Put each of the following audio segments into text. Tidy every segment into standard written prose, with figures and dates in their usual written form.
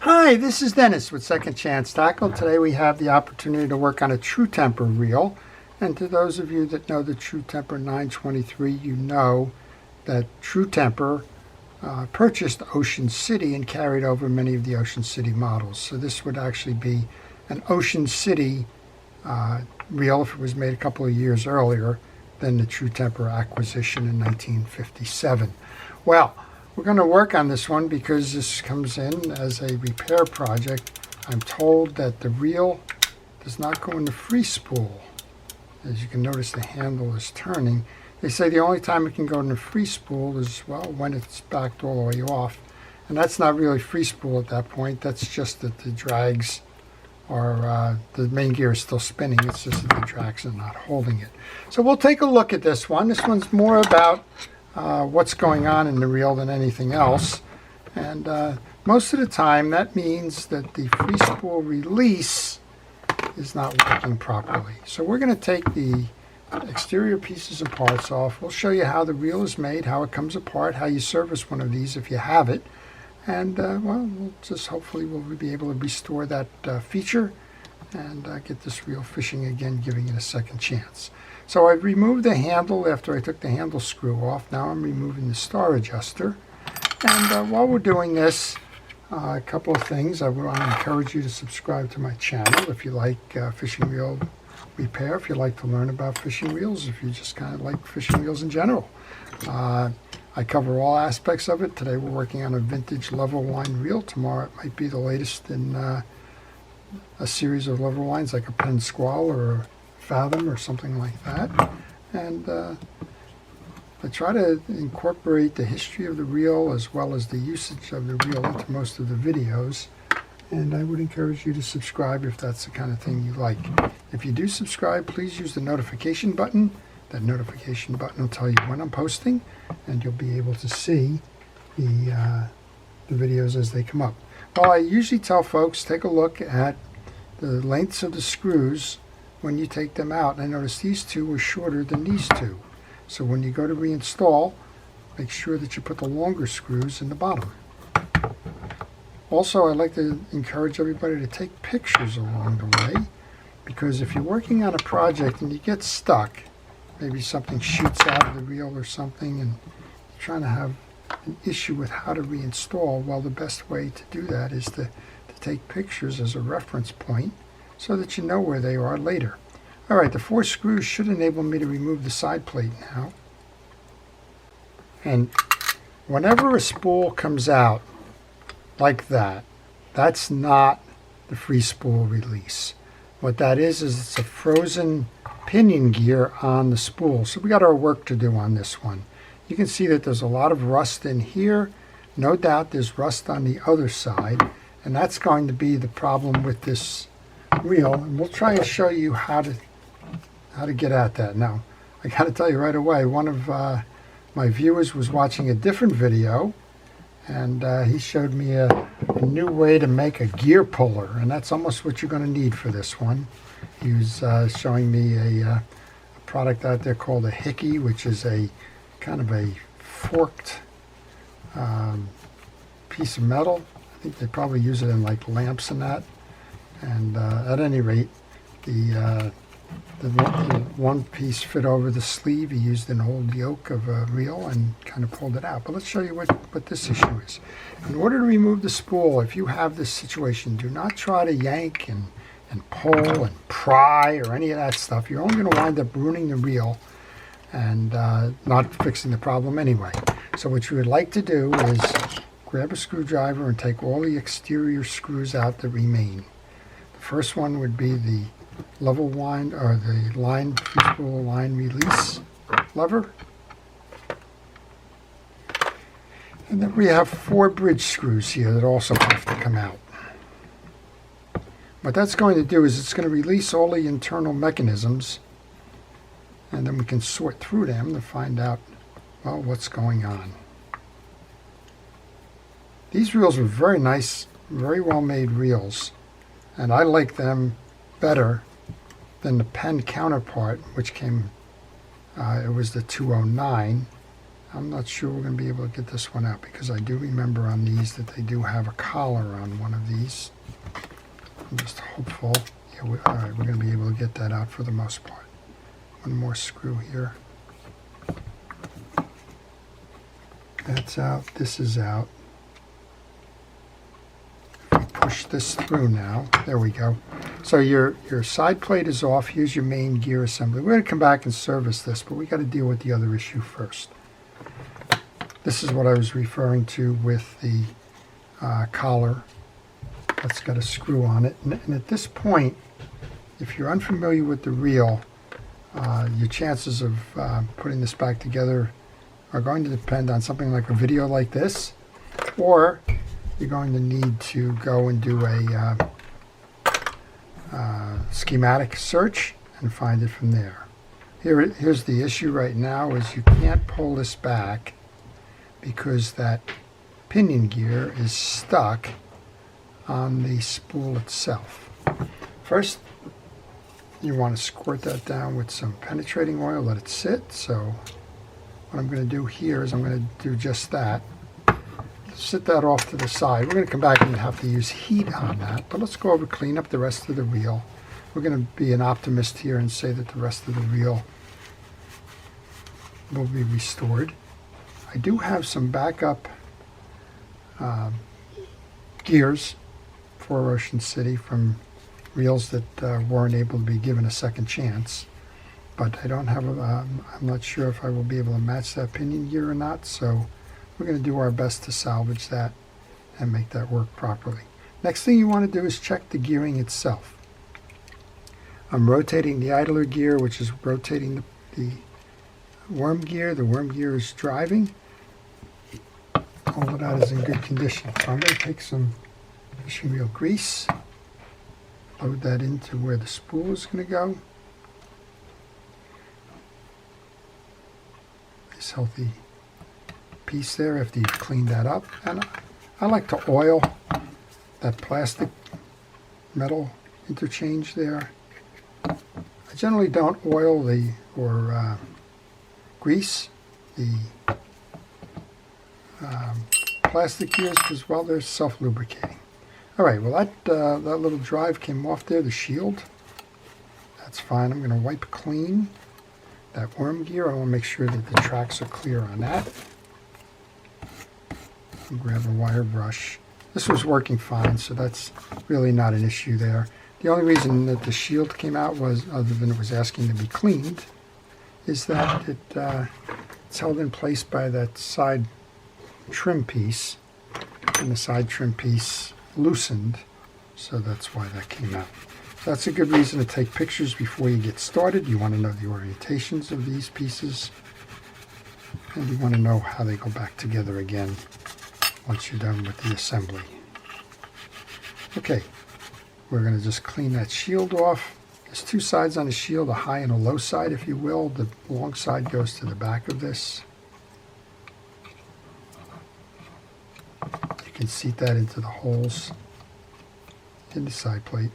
Hi, this is Dennis with Second Chance Tackle. Today we have the opportunity to work on a True Temper reel. And to those of you that know the True Temper 923, you know that True Temper purchased Ocean City and carried over many of the Ocean City models. So this would actually be an Ocean City reel if it was made a couple of years earlier than the True Temper acquisition in 1957. Well, we're going to work on this one because this comes in as a repair project. I'm told that the reel does not go in the free spool. As you can notice, the handle is turning. They say the only time it can go in the free spool is, well, when it's backed all the way off. And that's not really free spool at that point. That's just that the drags are, the main gear is still spinning. It's just that the drags are not holding it. So we'll take a look at this one. This one's more about what's going on in the reel than anything else. And most of the time that means that the free spool release is not working properly. So we're going to take the exterior pieces and parts off. We'll show you how the reel is made, how it comes apart, how you service one of these if you have it. And well, we'll just hopefully we'll be able to restore that feature and get this reel fishing again, giving it a second chance. So I removed the handle after I took the handle screw off. Now I'm removing the star adjuster. And while we're doing this, a couple of things. I want to encourage you to subscribe to my channel if you like fishing reel repair, if you like to learn about fishing reels, if you just kind of like fishing reels in general. I cover all aspects of it. Today we're working on a vintage level line reel. Tomorrow it might be the latest in a series of level lines like a Penn Squall or a Fathom or something like that. And I try to incorporate the history of the reel as well as the usage of the reel into most of the videos. And I would encourage you to subscribe if that's the kind of thing you like. If you do subscribe, please use the notification button. That notification button will tell you when I'm posting, and you'll be able to see the videos as they come up. Well, I usually tell folks, take a look at the lengths of the screws when you take them out. And I noticed these two were shorter than these two. So when you go to reinstall, make sure that you put the longer screws in the bottom. Also, I'd like to encourage everybody to take pictures along the way, because if you're working on a project and you get stuck, maybe something shoots out of the reel or something, and you're trying to have an issue with how to reinstall, well, the best way to do that is to take pictures as a reference point so that you know where they are later. All right, the 4 screws should enable me to remove the side plate now. And whenever a spool comes out like that, that's not the free spool release. What that is it's a frozen pinion gear on the spool. So we got our work to do on this one. You can see that there's a lot of rust in here. No doubt there's rust on the other side, and that's going to be the problem with this reel. And we'll try to show you how to get at that. Now, I got to tell you right away, one of my viewers was watching a different video, and he showed me a new way to make a gear puller, and that's almost what you're going to need for this one. He was showing me a product out there called a Hickey, which is a kind of a forked piece of metal. I think they probably use it in like lamps and that. And at any rate, the one piece fit over the sleeve. He used an old yoke of a reel and kind of pulled it out. But let's show you what this issue is. In order to remove the spool, if you have this situation, do not try to yank and pull and pry or any of that stuff. You're only going to wind up ruining the reel and not fixing the problem anyway. So what you would like to do is grab a screwdriver and take all the exterior screws out that remain. The first one would be the level wind or the line free spool line release lever, and then we have 4 bridge screws here that also have to come out. What that's going to do is it's going to release all the internal mechanisms, and then we can sort through them to find out, well, what's going on. These reels are very nice, very well made reels, and I like them better than the Penn counterpart, which came, it was the 209. I'm not sure we're going to be able to get this one out, because I do remember on these that they do have a collar on one of these. I'm just hopeful. Yeah, all right, we're going to be able to get that out for the most part. One more screw here. That's out. This is out. If we push this through now, there we go. So your side plate is off. Here's your main gear assembly. We're going to come back and service this, but we got to deal with the other issue first. This is what I was referring to with the collar. That's got a screw on it. And at this point, if you're unfamiliar with the reel, your chances of putting this back together are going to depend on something like a video like this, or you're going to need to go and do a schematic search and find it from there. Here's the issue right now, is you can't pull this back because that pinion gear is stuck on the spool itself. First, you want to squirt that down with some penetrating oil, let it sit. So what I'm going to do here is I'm going to do just that. Sit that off to the side. We're going to come back and have to use heat on that, but let's go over, clean up the rest of the reel. We're going to be an optimist here and say that the rest of the reel will be restored. I do have some backup gears for Ocean City from reels that weren't able to be given a second chance, but I don't have I'm not sure if I will be able to match that pinion gear or not, so we're going to do our best to salvage that and make that work properly. Next thing you want to do is check the gearing itself. I'm rotating the idler gear, which is rotating the worm gear. The worm gear is driving. All of that is in good condition. So I'm going to take some fishing reel grease, load that into where the spool is going to go. Nice healthy piece there after you've cleaned that up. And I like to oil that plastic metal interchange there. I generally don't oil or grease the plastic gears because, well, they're self-lubricating. All right, well, that little drive came off there, the shield. That's fine. I'm going to wipe clean that worm gear. I want to make sure that the tracks are clear on that. And grab a wire brush. This was working fine, so that's really not an issue there. The only reason that the shield came out was, other than it was asking to be cleaned, is that it's held in place by that side trim piece, and the side trim piece loosened, so that's why that came out. So that's a good reason to take pictures before you get started. You want to know the orientations of these pieces, and you want to know how they go back together again once you're done with the assembly. Okay, we're going to just clean that shield off. There's two sides on the shield, a high and a low side, if you will. The long side goes to the back of this. You can seat that into the holes in the side plate.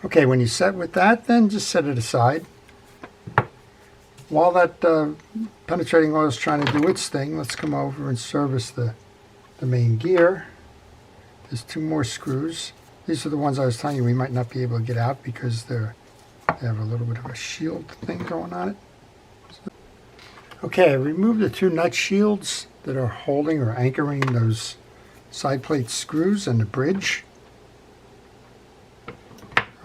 Okay, when you're set with that, then just set it aside. While that penetrating oil is trying to do its thing, let's come over and service the main gear. There's two more screws. These are the ones I was telling you we might not be able to get out because they have a little bit of a shield thing going on it. Okay, I removed the two nut shields that are holding or anchoring those side plate screws and the bridge.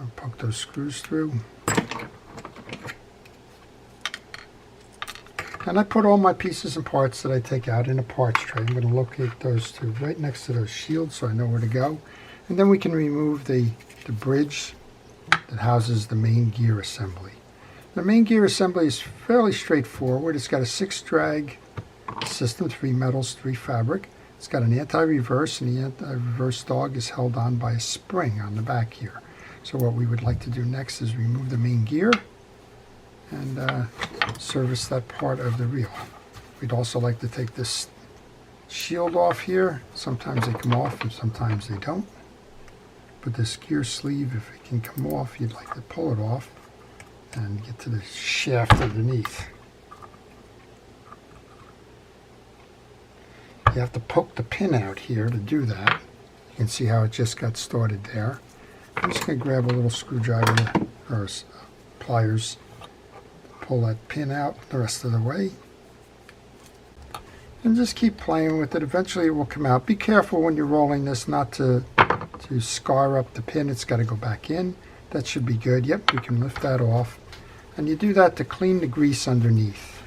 I'll poke those screws through. And I put all my pieces and parts that I take out in a parts tray. I'm going to locate those two right next to those shields so I know where to go. And then we can remove the bridge that houses the main gear assembly. The main gear assembly is fairly straightforward. It's got a 6-drag system, 3 metals, 3 fabric. It's got an anti-reverse, and the anti-reverse dog is held on by a spring on the back here. So what we would like to do next is remove the main gear and service that part of the reel. We'd also like to take this shield off here. Sometimes they come off and sometimes they don't. But this gear sleeve, if it can come off, you'd like to pull it off and get to the shaft underneath. You have to poke the pin out here to do that. You can see how it just got started there. I'm just going to grab a little screwdriver or pliers, pull that pin out the rest of the way, and just keep playing with it. Eventually it will come out. Be careful when you're rolling this not to scar up the pin. It's got to go back in. That should be good. Yep, we can lift that off. And you do that to clean the grease underneath.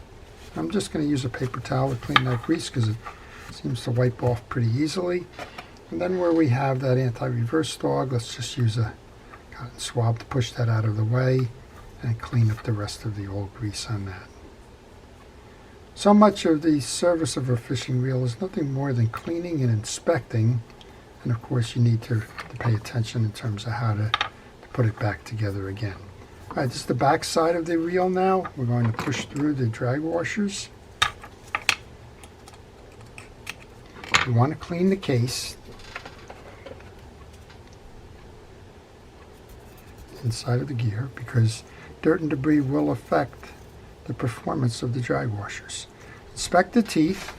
I'm just going to use a paper towel to clean that grease because it seems to wipe off pretty easily. And then where we have that anti-reverse dog, let's just use a cotton swab to push that out of the way and clean up the rest of the old grease on that. So much of the service of a fishing reel is nothing more than cleaning and inspecting. And of course you need to pay attention in terms of how to put it back together again. All right, this is the back side of the reel now. We're going to push through the drag washers. You want to clean the case inside of the gear because dirt and debris will affect the performance of the drag washers. Inspect the teeth.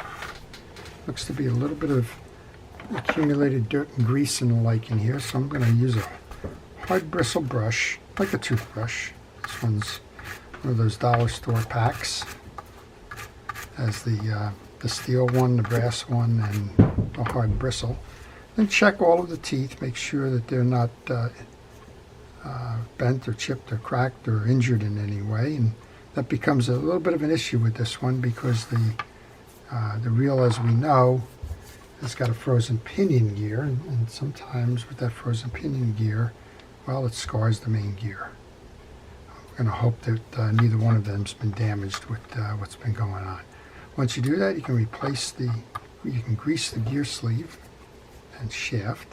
Looks to be a little bit of accumulated dirt and grease and the like in here, so I'm going to use a hard bristle brush, like a toothbrush. This one's one of those dollar store packs. Has the steel one, the brass one, and a hard bristle. Then check all of the teeth, make sure that they're not bent or chipped or cracked or injured in any way. And that becomes a little bit of an issue with this one because the reel, as we know, has got a frozen pinion gear, and sometimes with that frozen pinion gear, well, it scars the main gear. I'm going to hope that neither one of them's been damaged with what's been going on. Once you do that, you can grease the gear sleeve and shaft,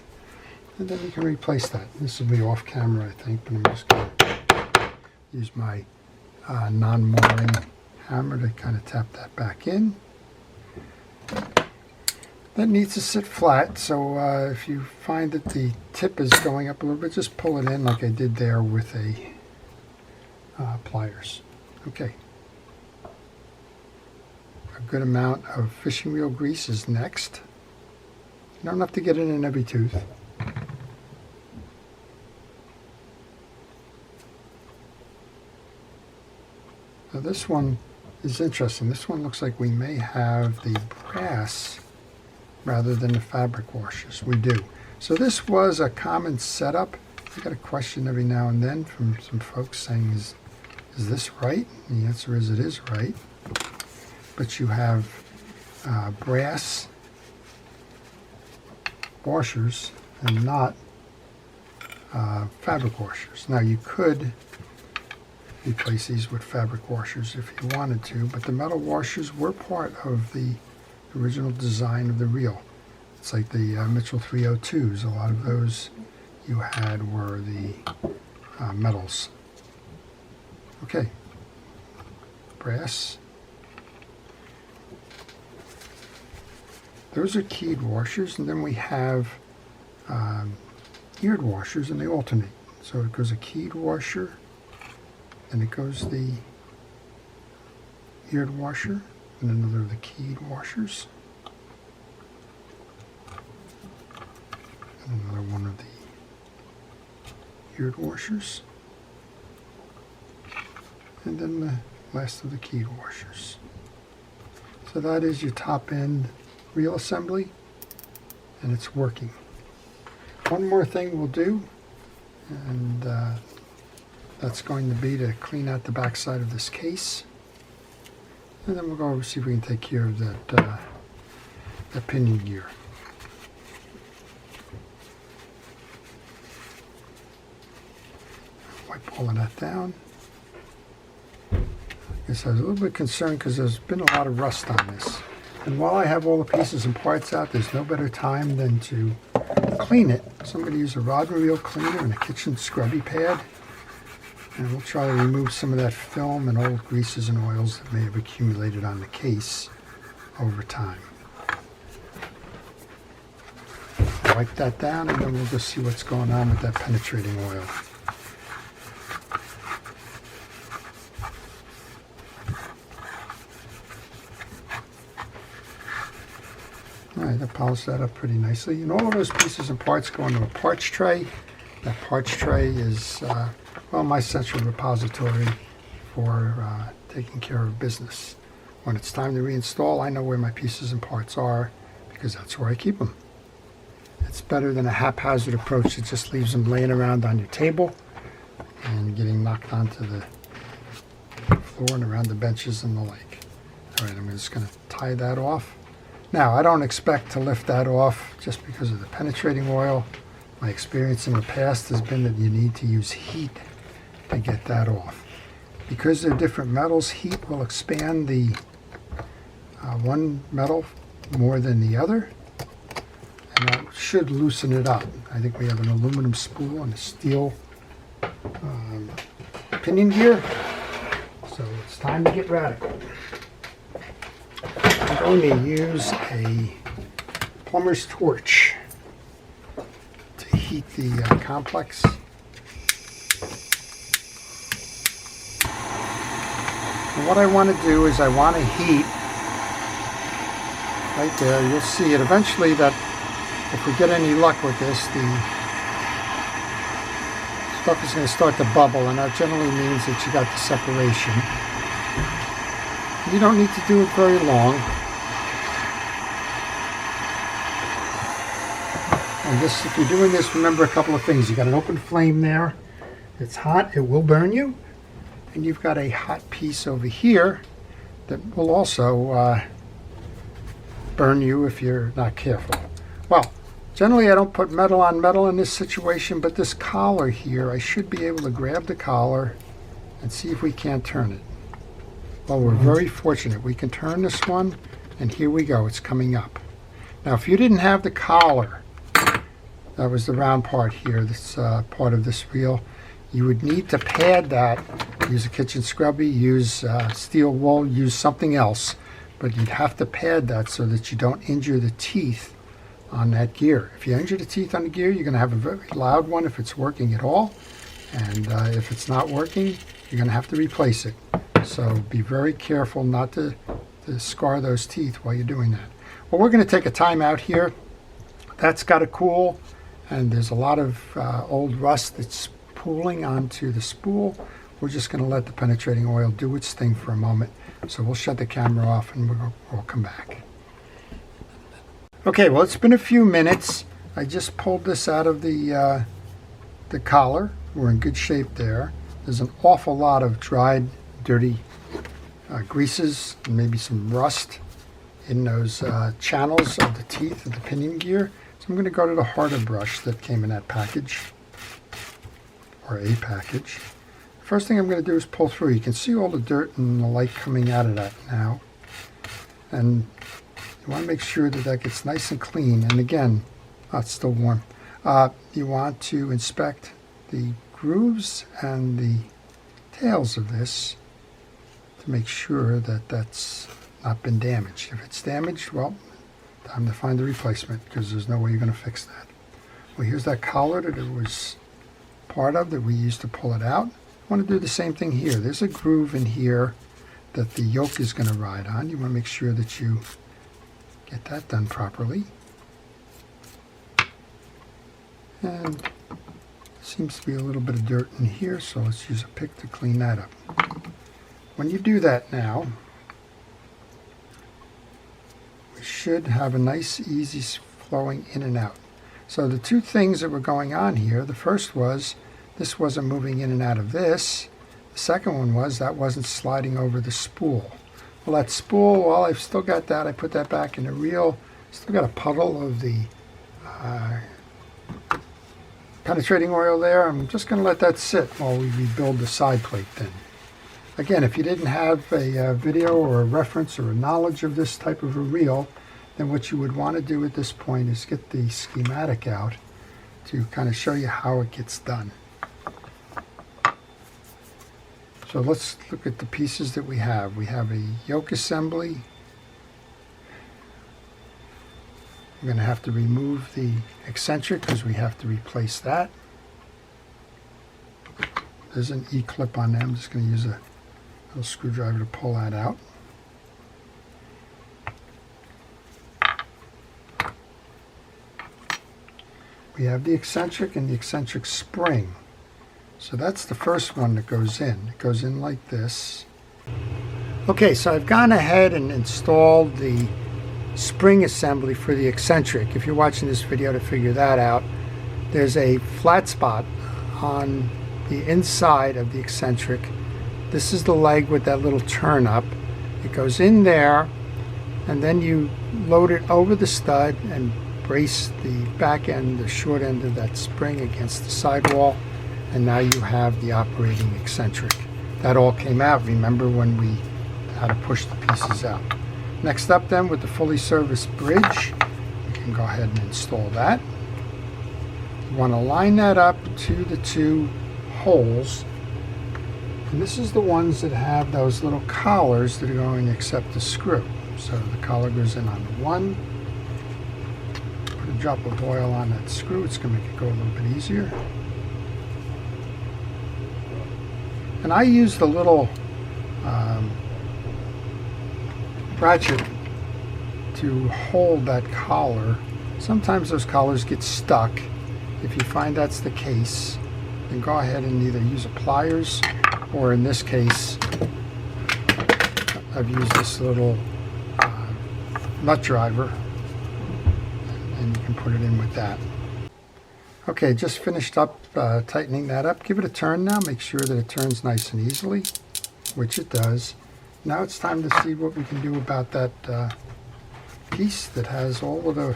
and then you can replace that. This will be off camera, I think, but I'm just going to use my non-mooring hammer to kind of tap that back in. That needs to sit flat, so if you find that the tip is going up a little bit, just pull it in like I did there with a pliers. Okay. A good amount of fishing reel grease is next. You don't have to get it in every tooth. Now this one is interesting. This one looks like we may have the brass rather than the fabric washers. We do. So this was a common setup. I get a question every now and then from some folks saying, is this right? And the answer is it is right. But you have brass washers and not fabric washers. Now you could replace these with fabric washers if you wanted to, but the metal washers were part of the original design of the reel. It's like the Mitchell 302s. A lot of those you had were the metals. Okay, brass. Those are keyed washers, and then we have eared washers, and they alternate. So it goes a keyed washer, and it goes the eared washer, and another of the keyed washers, and another one of the eared washers, and then the last of the keyed washers. So that is your top end reel assembly, and it's working. One more thing we'll do, and that's going to be to clean out the back side of this case, and then we'll go over and see if we can take care of that pinion gear. Wipe all of that down. I guess I was a little bit concerned because there's been a lot of rust on this. And while I have all the pieces and parts out, there's no better time than to clean it. So I'm going to use a rod and reel cleaner and a kitchen scrubby pad. And we'll try to remove some of that film and old greases and oils that may have accumulated on the case over time. Wipe that down, and then we'll just see what's going on with that penetrating oil. Okay, that polished that up pretty nicely. And all of those pieces and parts go into a parts tray. That parts tray is, well, my central repository for taking care of business. When it's time to reinstall, I know where my pieces and parts are because that's where I keep them. It's better than a haphazard approach that just leaves them laying around on your table and getting knocked onto the floor and around the benches and the like. All right, I'm just going to tie that off. Now, I don't expect to lift that off just because of the penetrating oil. My experience in the past has been that you need to use heat to get that off. Because they're different metals, heat will expand the one metal more than the other, and that should loosen it up. I think we have an aluminum spool and a steel pinion gear, so it's time to get radical. I'm going to use a plumber's torch to heat the complex. And what I want to do is I want to heat right there. You'll see it eventually that if we get any luck with this, the stuff is going to start to bubble, and that generally means that you got the separation. You don't need to do it very long. And this, if you're doing this, remember a couple of things. You got an open flame there. It's hot, it will burn you. And you've got a hot piece over here that will also burn you if you're not careful. Well, generally I don't put metal on metal in this situation, but this collar here, I should be able to grab the collar and see if we can't turn it. Well, we're very fortunate. We can turn this one, and here we go. It's coming up. Now, if you didn't have the collar, that was the round part here, this part of this reel, you would need to pad that. Use a kitchen scrubby, use steel wool, use something else, but you'd have to pad that so that you don't injure the teeth on that gear. If you injure the teeth on the gear, you're going to have a very loud one if it's working at all, and if it's not working, you're going to have to replace it. So be very careful not to scar those teeth while you're doing that. Well, we're going to take a time out here. That's got to cool, and there's a lot of old rust that's pooling onto the spool. We're just going to let the penetrating oil do its thing for a moment. So we'll shut the camera off and we'll come back. Okay, well, it's been a few minutes. I just pulled this out of the collar. We're in good shape there. There's an awful lot of dried, dirty greases and maybe some rust in those channels of the teeth of the pinion gear. So I'm going to go to the harder brush that came in that package, or a package. First thing I'm going to do is pull through. You can see all the dirt and the light coming out of that now. And you want to make sure that that gets nice and clean. And again, oh, it's still warm. You want to inspect the grooves and the tails of this to make sure that that's not been damaged. If it's damaged, well, time to find the replacement because there's no way you're going to fix that. Well, here's that collar that it was part of that we used to pull it out. I want to do the same thing here. There's a groove in here that the yoke is going to ride on. You want to make sure that you get that done properly. And seems to be a little bit of dirt in here, so let's use a pick to clean that up. When you do that now, we should have a nice, easy flowing in and out. So the two things that were going on here, the first was this wasn't moving in and out of this. The second one was that wasn't sliding over the spool. Well, that spool, well, I've still got that. I put that back in the reel. Still got a puddle of the penetrating oil there. I'm just going to let that sit while we rebuild the side plate then. Again, if you didn't have a video or a reference or a knowledge of this type of a reel, then what you would want to do at this point is get the schematic out to kind of show you how it gets done. So let's look at the pieces that we have. We have a yoke assembly. We're going to have to remove the eccentric because we have to replace that. There's an E-clip on there. I'm just going to use a little screwdriver to pull that out. we have the eccentric and the eccentric spring. So that's the first one that goes in. It goes in like this. Okay, so I've gone ahead and installed the spring assembly for the eccentric. If you're watching this video to figure that out, there's a flat spot on the inside of the eccentric. This is the leg with that little turn up. It goes in there, and then you load it over the stud and brace the back end, the short end of that spring against the sidewall, and now you have the operating eccentric. That all came out, remember, when we had to push the pieces out. Next up then, with the fully serviced bridge, we can go ahead and install that. You want to line that up to the two holes, and this is the ones that have those little collars that are going to accept the screw. So the collar goes in on the one. Put a drop of oil on that screw. It's going to make it go a little bit easier. And I use the little ratchet to hold that collar. Sometimes those collars get stuck. If you find that's the case, then go ahead and either use a pliers, or in this case, I've used this little nut driver, and you can put it in with that. Okay, just finished up tightening that up. Give it a turn now. Make sure that it turns nice and easily, which it does. Now it's time to see what we can do about that piece that has all of the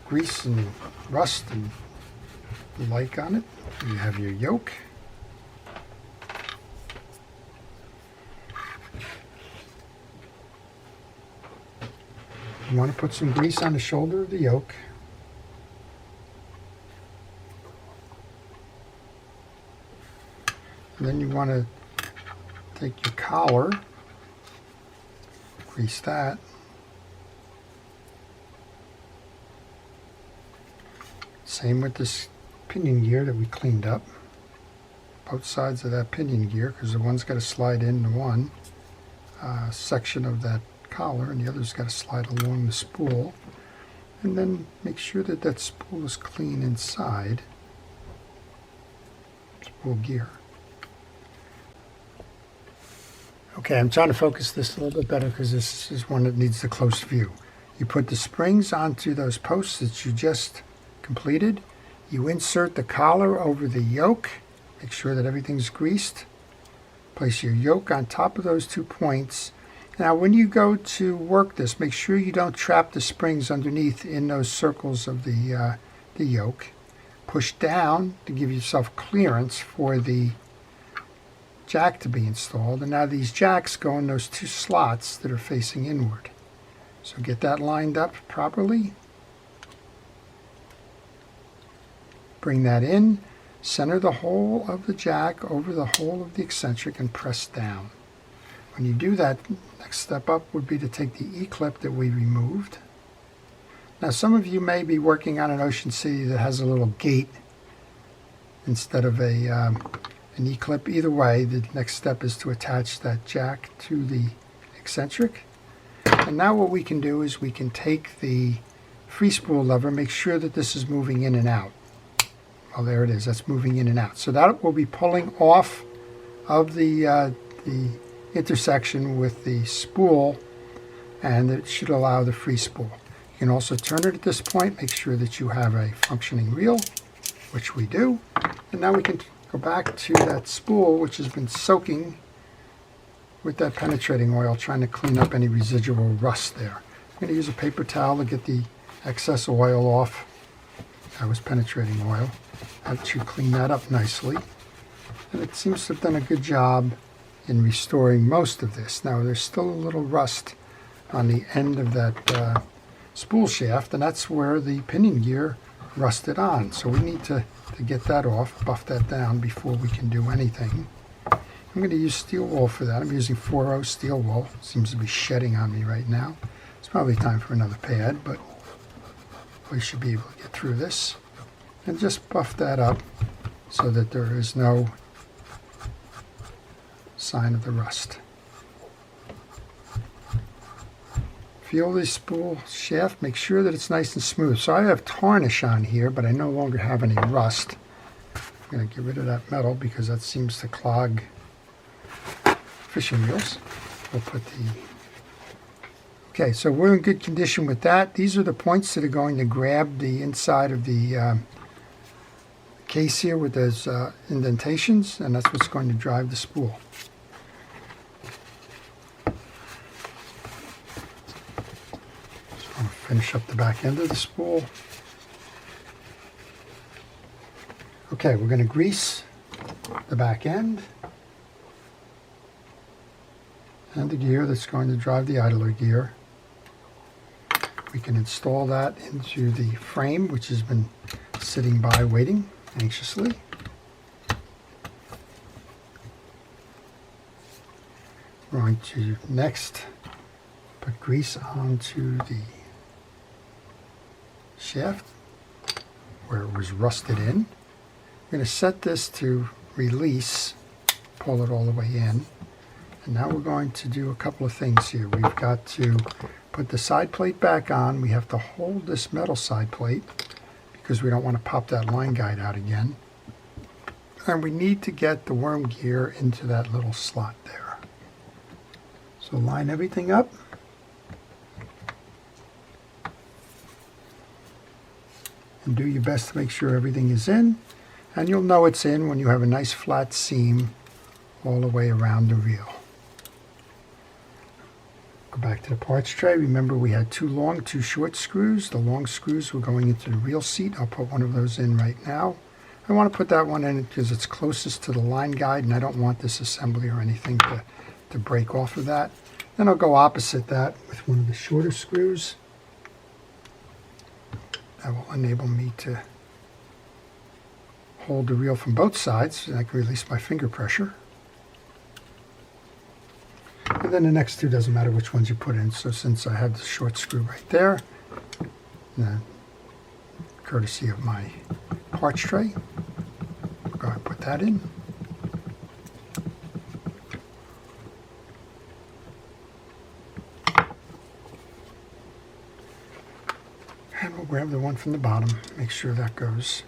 grease and rust and the like on it. You have your yoke. You want to put some grease on the shoulder of the yoke. And then you want to take your collar, grease that. Same with this pinion gear that we cleaned up. Both sides of that pinion gear, because the one's got to slide into one section of that collar, and the other's got to slide along the spool. And then make sure that that spool is clean inside. Spool gear. Okay, I'm trying to focus this a little bit better because this is one that needs the close view. You put the springs onto those posts that you just completed. You insert the collar over the yoke. Make sure that everything's greased. Place your yoke on top of those 2 points. Now when you go to work this, make sure you don't trap the springs underneath in those circles of the yoke. Push down to give yourself clearance for the jack to be installed. And now these jacks go in those 2 slots that are facing inward. So get that lined up properly. Bring that in. Center the hole of the jack over the hole of the eccentric and press down. When you do that, next step up would be to take the E-clip that we removed. Now some of you may be working on an Ocean City that has a little gate instead of an E-clip. Either way, the next step is to attach that jack to the eccentric. And now what we can do is we can take the free spool lever, make sure that this is moving in and out. Oh, there it is. That's moving in and out. So that will be pulling off of the intersection with the spool, and it should allow the free spool. You can also turn it at this point. Make sure that you have a functioning reel, which we do. And now we can go back to that spool, which has been soaking with that penetrating oil, trying to clean up any residual rust there. I'm going to use a paper towel to get the excess oil off. That was penetrating oil. That should clean that up nicely. And it seems to have done a good job in restoring most of this. Now there's still a little rust on the end of that spool shaft, and that's where the pinion gear rusted on. So we need to get that off, buff that down before we can do anything. I'm going to use steel wool for that. I'm using 4/0 steel wool. It seems to be shedding on me right now. It's probably time for another pad, but we should be able to get through this. And just buff that up so that there is no sign of the rust. Feel the spool shaft, make sure that it's nice and smooth. So I have tarnish on here, but I no longer have any rust. I'm going to get rid of that metal because that seems to clog fishing reels. We'll put the... Okay, so we're in good condition with that. These are the points that are going to grab the inside of the case here with those indentations, and that's what's going to drive the spool. Finish up the back end of the spool. Okay, we're going to grease the back end and the gear that's going to drive the idler gear. We can install that into the frame, which has been sitting by waiting anxiously. We're going to next put grease onto the shaft where it was rusted in. We're going to set this to release, pull it all the way in, and now we're going to do a couple of things here. We've got to put the side plate back on. We have to hold this metal side plate because we don't want to pop that line guide out again, and we need to get the worm gear into that little slot there. So line everything up. And do your best to make sure everything is in, and you'll know it's in when you have a nice flat seam all the way around the reel. Go back to the parts tray. Remember we had 2 long, 2 short screws. The long screws were going into the reel seat. I'll put one of those in right now. I want to put that one in because it's closest to the line guide, and I don't want this assembly or anything to break off of that. Then I'll go opposite that with one of the shorter screws. That will enable me to hold the reel from both sides so I can release my finger pressure. And then the next 2 doesn't matter which ones you put in. So since I have the short screw right there, then courtesy of my parts tray, I'll go ahead and put that in. And we'll grab the one from the bottom, make sure that goes.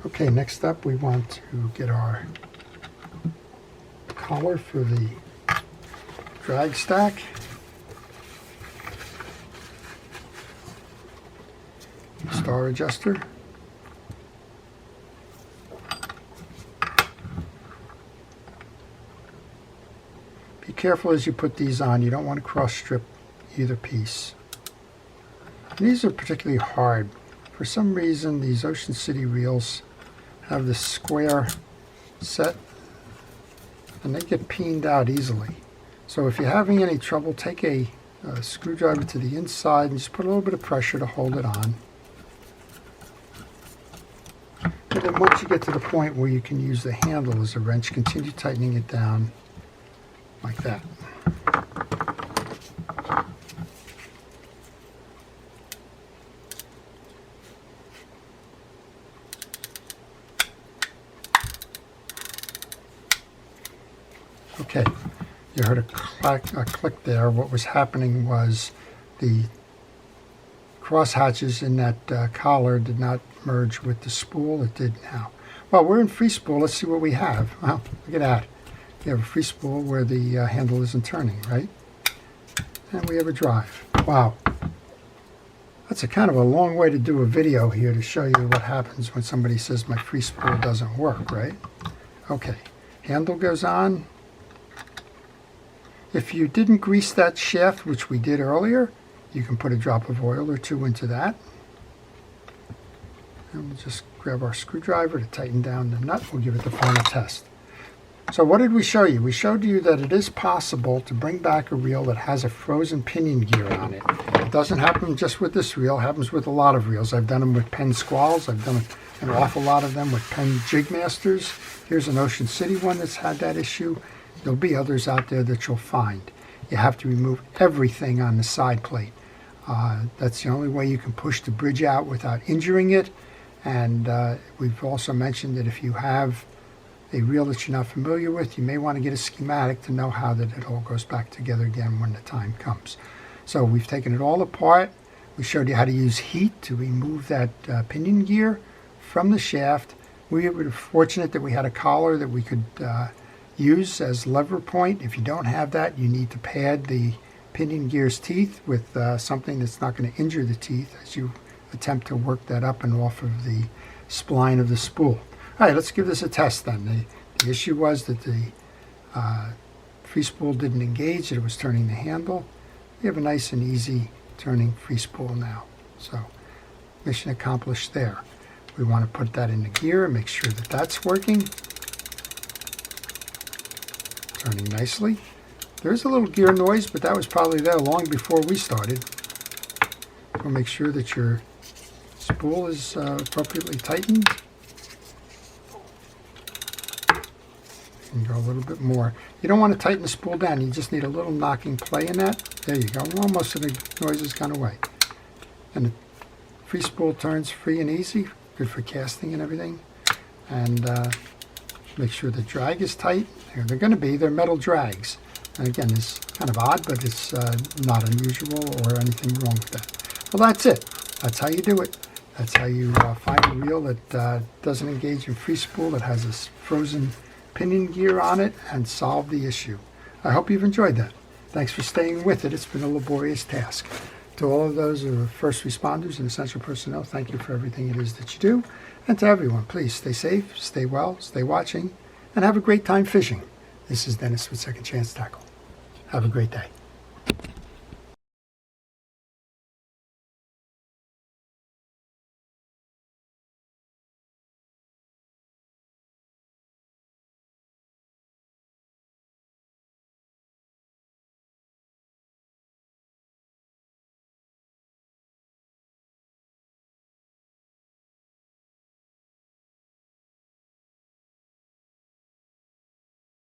Okay, next up we want to get our collar for the drag stack. Star adjuster. Be careful as you put these on. You don't want to cross strip either piece. And these are particularly hard. For some reason these Ocean City reels have this square set and they get peened out easily. So if you're having any trouble, take a screwdriver to the inside and just put a little bit of pressure to hold it on. And then once you get to the point where you can use the handle as a wrench, continue tightening it down like that. Okay, you heard a click there. What was happening was the cross hatches in that collar did not merge with the spool. It did now. Well, we're in free spool. Let's see what we have. Well, look at that. We have a free spool where the handle isn't turning, right? And we have a drive. Wow. That's a kind of a long way to do a video here to show you what happens when somebody says my free spool doesn't work, right? Okay, handle goes on. If you didn't grease that shaft, which we did earlier, you can put a drop of oil or 2 into that. And we'll just grab our screwdriver to tighten down the nut. We'll give it the final test. So what did we show you? We showed you that it is possible to bring back a reel that has a frozen pinion gear on it. It doesn't happen just with this reel. It happens with a lot of reels. I've done them with Penn Squalls. I've done an awful lot of them with Penn Jig Masters. Here's an Ocean City one that's had that issue. There'll be others out there that you'll find. you have to remove everything on the side plate. That's the only way you can push the bridge out without injuring it. And we've also mentioned that if you have a reel that you're not familiar with, you may want to get a schematic to know how that it all goes back together again when the time comes. So we've taken it all apart. We showed you how to use heat to remove that pinion gear from the shaft. We were fortunate that we had a collar that we could use as lever point. If you don't have that, you need to pad the pinion gear's teeth with something that's not going to injure the teeth as you attempt to work that up and off of the spline of the spool. All right, let's give this a test then. The issue was that the free spool didn't engage, that it was turning the handle. We have a nice and easy turning free spool now. So mission accomplished there. We want to put that into gear and make sure that that's working. Turning nicely. There's a little gear noise, but that was probably there long before we started. So make sure that your spool is appropriately tightened. And go a little bit more. You don't want to tighten the spool down. You just need a little knocking play in that. There you go. Well, most of the noise has gone away. And the free spool turns free and easy. Good for casting and everything. And make sure the drag is tight. They're going to be. They're metal drags. And again, it's kind of odd, but it's not unusual or anything wrong with that. Well, that's it. That's how you do it. That's how you find a reel that doesn't engage in free spool, that has this frozen pinion gear on it, and solve the issue. I hope you've enjoyed that. Thanks for staying with it. It's been a laborious task. To all of those who are first responders and essential personnel, thank you for everything it is that you do. And to everyone, please stay safe, stay well, stay watching, and have a great time fishing. This is Dennis with Second Chance Tackle. Have a great day.